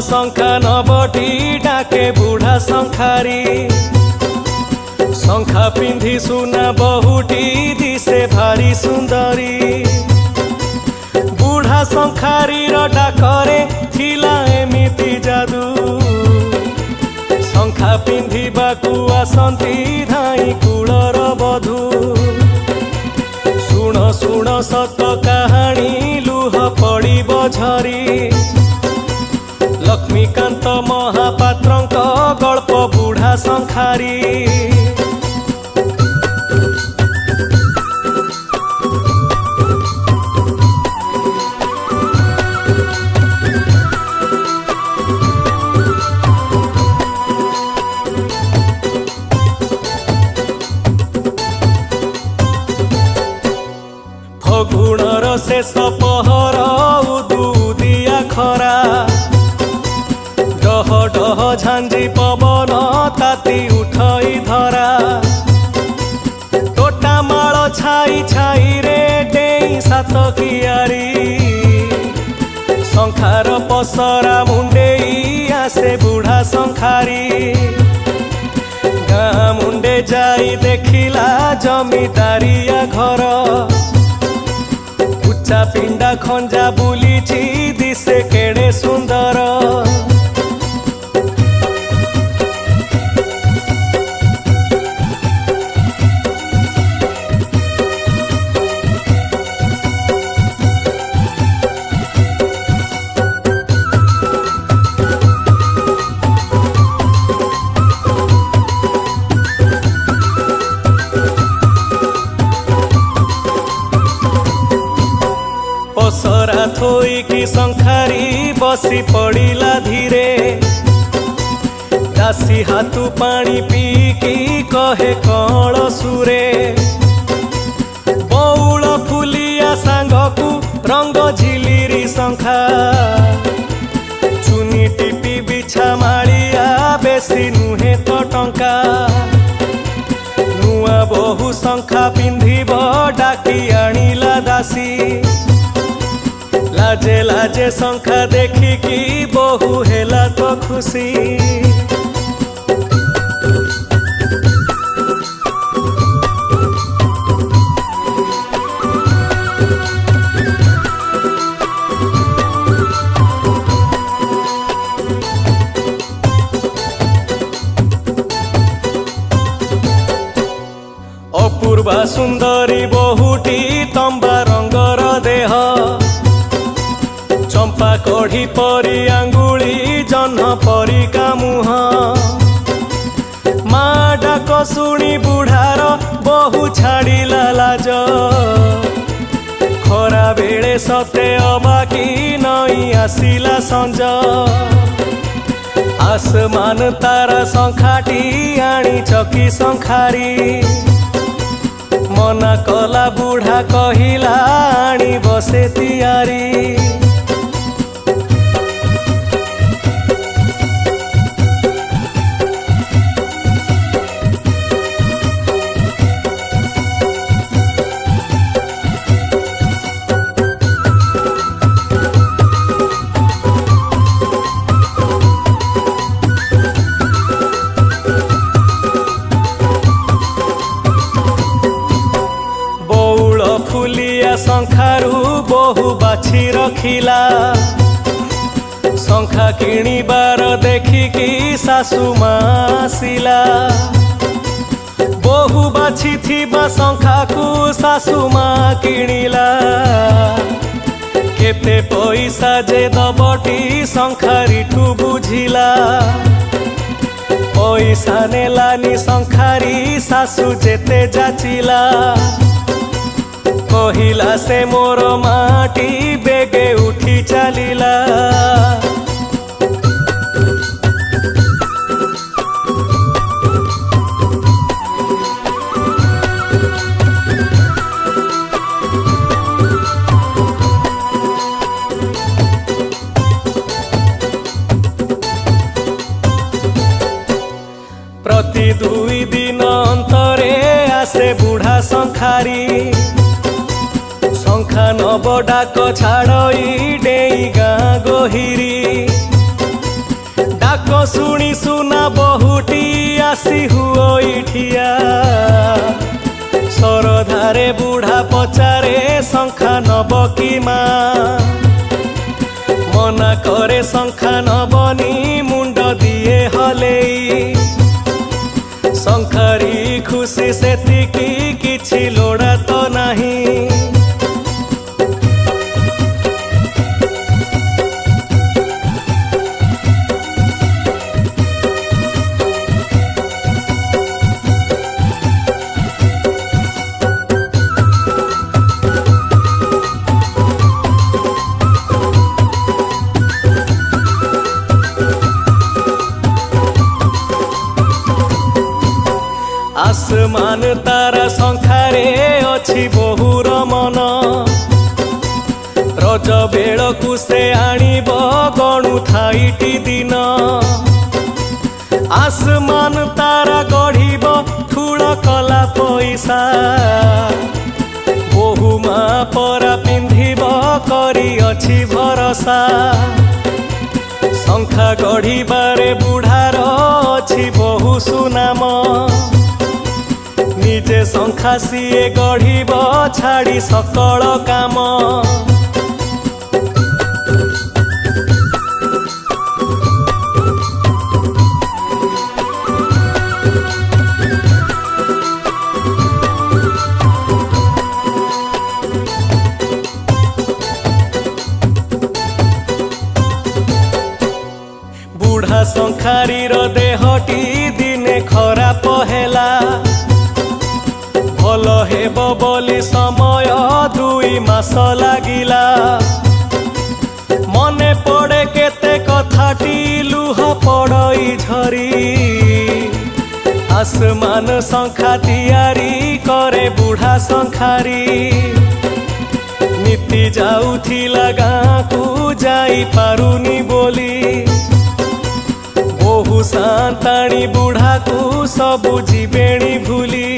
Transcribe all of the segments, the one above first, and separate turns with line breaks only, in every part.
शंखा नबटी डाके बुढ़ा शंखारी शंखा पिंधि सुना बहुटी दिसे भारी सुंदरी बुढ़ा शंखारी डाकरे थिला एमिति जादू शंखा पिंधिबाकू आसंती धाई कूलर बधू शुण शुण सत कहानी लुह पड़िब झरी लक्ष्मीकांत महापात्रंक गल्प बुढ़ा शंखारी फगुणर शेष पहर उदुदिया खरा डह डह झांझी पवन ताती उठई धरा तोटा माल छाई छाई रे डेई सात कियारी शंखार पसरा मुंडेई आसे बुढ़ा शंखारी गाँ मुंडे जाई देखिला जमीदारिया घर उच्चा पिंडा खंजा बुलीची दिसे केड़े सुंदर पसरा थोईकी शंखारी बसी पड़िला धीरे दासी हाथू पानी पीकी कहे कौल सुरे बौल फुलिया सांगकू रंग झिलिरी शंखा चुनी टिपी बिछा मालिया बेसी नुहे तो टंका नुआ बहु शंखा पिंधिब डाकी आनिला दासी लाजे लाजे शंखा देखिकी बहु हेला तो खुशी अपूर्वा सुंदरी बहुटी तंबा रंगर देह चंपा कढ़ी परी आंगुली जह्न परी का मुह माँ डाक शुणी बुढ़ार बहु छाड़िला लाज खरा बेले सते अबाकी नई आसिला संज आसमान तारा शंखाटी आनी चकी शंखारी मना कला बुढ़ा कहिला आनी बसे तियारी फुलिया शंखारू बहु बाछी रखिला शंखा किणिबार देखिकी सासु मासिला बहु बाछी थिबा शंखा को सासु माँ किणिला केते पैसा जे दबटी शंखारी ठू बुझिला पैसा नेलानी शंखारी सासु जेते जाचिला कहिला से मोर माटी बेगे उठी चलिला प्रति 2 दिन अंतरे आसे बुढ़ा शंखारी शंखा नब डाक छाड़ई डेई गाँ गोहिरी डाक शुणी सुना बहुटी आसी हुई ठिया सरधारे बुढ़ा पचारे शंखा नब कि माँ मना करे शंखा नबनी मुंड दिए हलेई शंखारी खुशी सेतिकी किछि लोड़ा तो नहीं आसमान तारा शंखारे अछि बहुर मन रज बेलकु से आनिब गणु थाईटी दिन आसमान तारा गढ़िब ठूल कला पैसा बहु माँ परा पिंधिब करी अछि भरसा शंखा गढ़िबारे बुढ़ार अछि बहु सुनाम निजे शंखा सीए गढ़िब छाड़ी सकल काम बुढ़ा शंखारीर देहटी दिने खराप हेला भल हेब बोली समय 2 मास लागिला मने पड़े केते कथाटी लुह पड़ई झरी आसमान शंखा तियारी करे बुढ़ा शंखारी नीति जाउथिला गाँ को जाई पारुनी बोली बहु सांताणी बुढ़ा को सबु जीवेणी भूली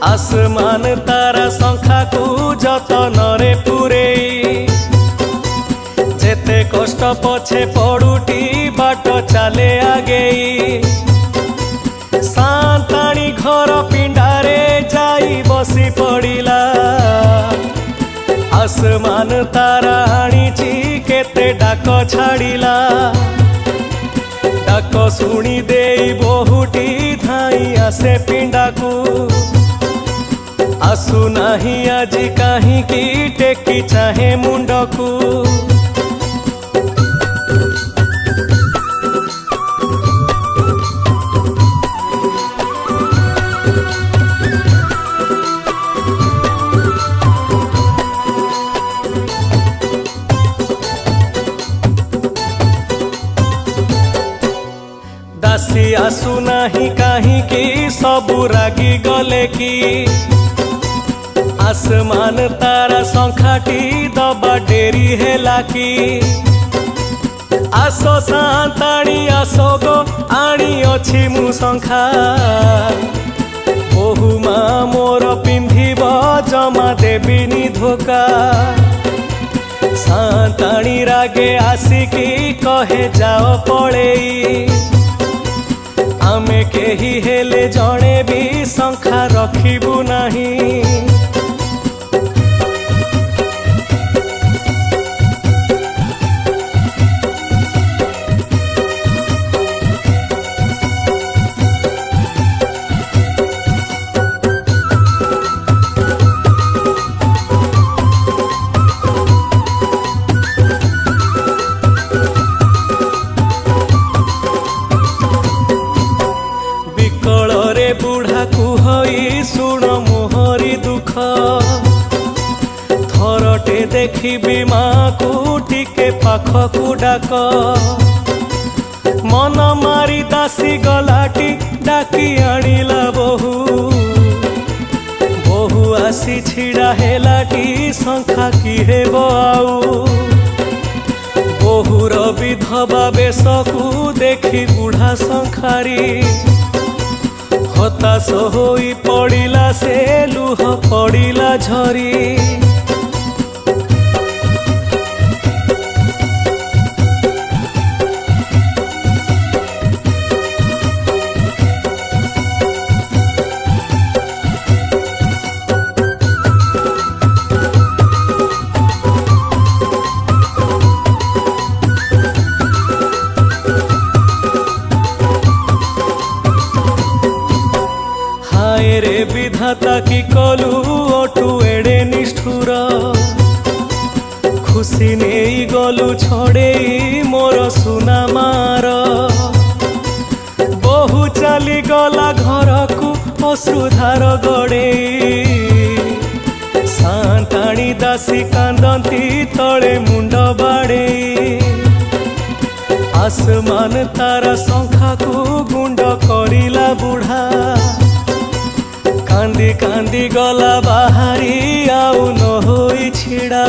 आसमान तारा शंखा को जतनरे पुरेई जेते कष्ट पछे पड़ुटी बाट चाले आगेई सांताणी घर पिंडारे जाई बसी पड़िला आसमान तारा आनीची केते डाक छाड़िला डाक शुणी देई बहुटी धाई आसे पिंडा को आसु नाही आजी काहीं की टेकी चाहे मुंडकू दासी आसु नाही काहीं की सबु रागी गले की आसमान तारा शंखाटी दबा डेरी हेला की आसो सांताणी आसो गो आनी अछि मु शंखा बहु माँ मोर पिंधिब जमा देबिनी धोका सांताणी रागे आसिकी कहे जाओ पड़ेई आमे केही हेले जणे भी शंखा रखिबु नहीं बुढ़ा कुहई सुण मोहरी दुख ଦେଖିବି ମାକୁ ଟିକେ ପାଖକୁ ଡାକ। ମନ ମାରି ଦାସୀ ଗଲାଟି ଡାକି ଆଣିଲା ବୋହୁ। ବୋହୁ ଆସି ଛିଡ଼ା ହେଲାଟି ଶଙ୍ଖା କି ହେବ ଆଉ। ବୋହୁର ବିଧବା ବେଶକୁ ଦେଖି ବୁଢ଼ା ଶଙ୍ଖାରୀ ହତାଶ ହୋଇ ପଡ଼ିଲା ସେ ଲୁହ ପଡ଼ିଲା ଝରି। रे विधाता की कलु ओटू एड़े निष्ठुर। खुशी नहीं गलु छड़े मोर सुना मार। बहु चली गला घर को अश्रुधार गड़े। सांताणी दासी कांदती तले मुंड बाड़े। आसमान तारा शंखा को गुंड करिला बुढ़ा। कांदी कांदी गला बाहरी आउ न होई छिड़ा।